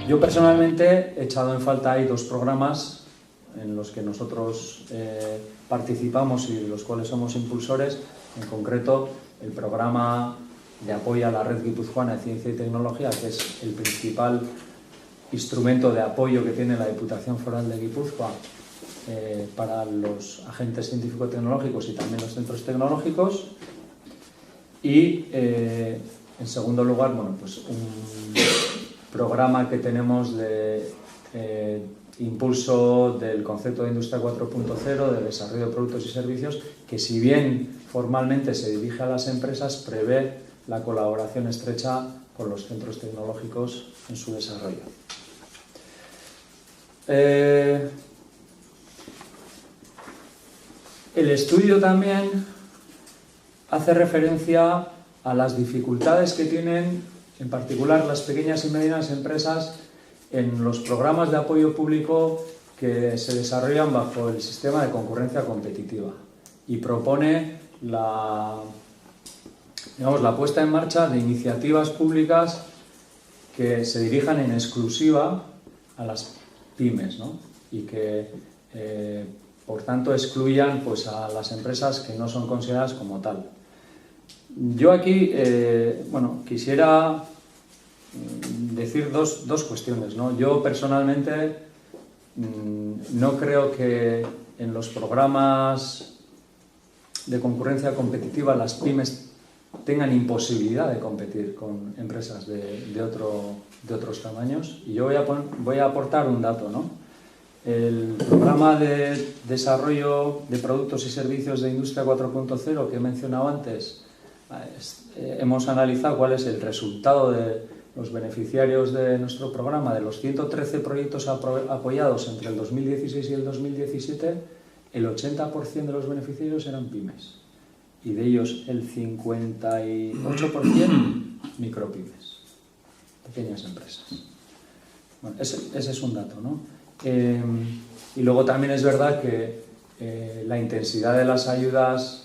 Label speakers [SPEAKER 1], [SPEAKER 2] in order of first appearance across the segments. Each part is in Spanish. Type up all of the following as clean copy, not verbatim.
[SPEAKER 1] Yo personalmente he echado en falta ahí dos programas en los que nosotros participamos y de los cuales somos impulsores, en concreto el programa de apoyo a la Red Guipuzcoana de Ciencia y Tecnología, que es el principal instrumento de apoyo que tiene la Diputación Foral de Guipúzcoa para los agentes científico-tecnológicos y también los centros tecnológicos. Y en segundo lugar, bueno, pues un programa que tenemos de impulso del concepto de Industria 4.0, de desarrollo de productos y servicios, que si bien formalmente se dirige a las empresas, prevé la colaboración estrecha con los centros tecnológicos en su desarrollo. El estudio también hace referencia a las dificultades que tienen, en particular las pequeñas y medianas empresas, en los programas de apoyo público que se desarrollan bajo el sistema de concurrencia competitiva, y propone la puesta en marcha de iniciativas públicas que se dirijan en exclusiva a las pymes, ¿no? Y que por tanto excluyan pues, a las empresas que no son consideradas como tal. Yo aquí quisiera decir dos cuestiones, ¿no? Yo personalmente no creo que en los programas de concurrencia competitiva las pymes tengan imposibilidad de competir con empresas de otros tamaños. Y yo voy a aportar un dato, ¿no? El programa de desarrollo de productos y servicios de Industria 4.0 que he mencionado antes, hemos analizado cuál es el resultado de los beneficiarios de nuestro programa. De los 113 proyectos apoyados entre el 2016 y el 2017, el 80% de los beneficiarios eran pymes, y de ellos el 58% micropymes, pequeñas empresas. Bueno, ese es un dato, ¿no? Y luego también es verdad que la intensidad de las ayudas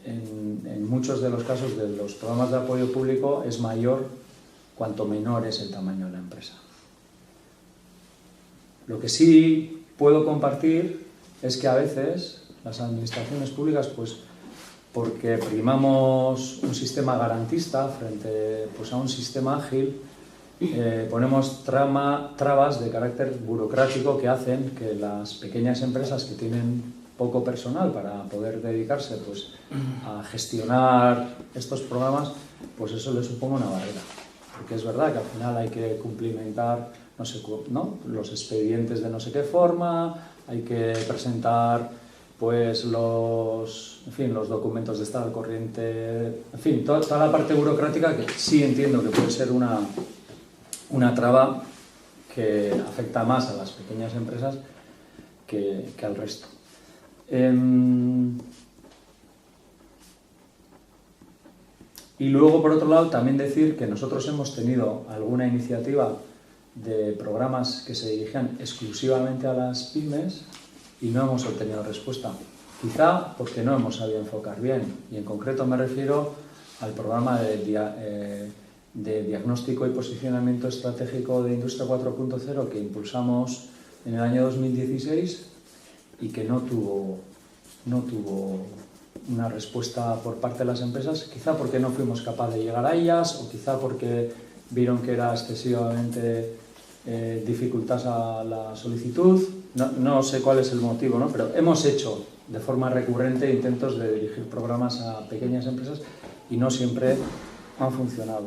[SPEAKER 1] en muchos de los casos de los programas de apoyo público es mayor cuanto menor es el tamaño de la empresa. Lo que sí puedo compartir es que a veces las administraciones públicas, pues porque primamos un sistema garantista frente pues, a un sistema ágil, ponemos trabas de carácter burocrático que hacen que las pequeñas empresas que tienen poco personal para poder dedicarse pues, a gestionar estos programas, pues eso les suponga una barrera. Porque es verdad que al final hay que cumplimentar los expedientes de no sé qué forma, hay que presentar pues los documentos de estado al corriente, en fin, toda la parte burocrática que sí entiendo que puede ser una traba que afecta más a las pequeñas empresas que al resto. Y luego, por otro lado, también decir que nosotros hemos tenido alguna iniciativa de programas que se dirigían exclusivamente a las pymes y no hemos obtenido respuesta. Quizá porque no hemos sabido enfocar bien, y en concreto me refiero al programa de diagnóstico y posicionamiento estratégico de Industria 4.0 que impulsamos en el año 2016 y que no tuvo una respuesta por parte de las empresas, quizá porque no fuimos capaces de llegar a ellas, o quizá porque vieron que era excesivamente dificultosa la solicitud. No sé cuál es el motivo, ¿no? Pero hemos hecho de forma recurrente intentos de dirigir programas a pequeñas empresas y no siempre han funcionado.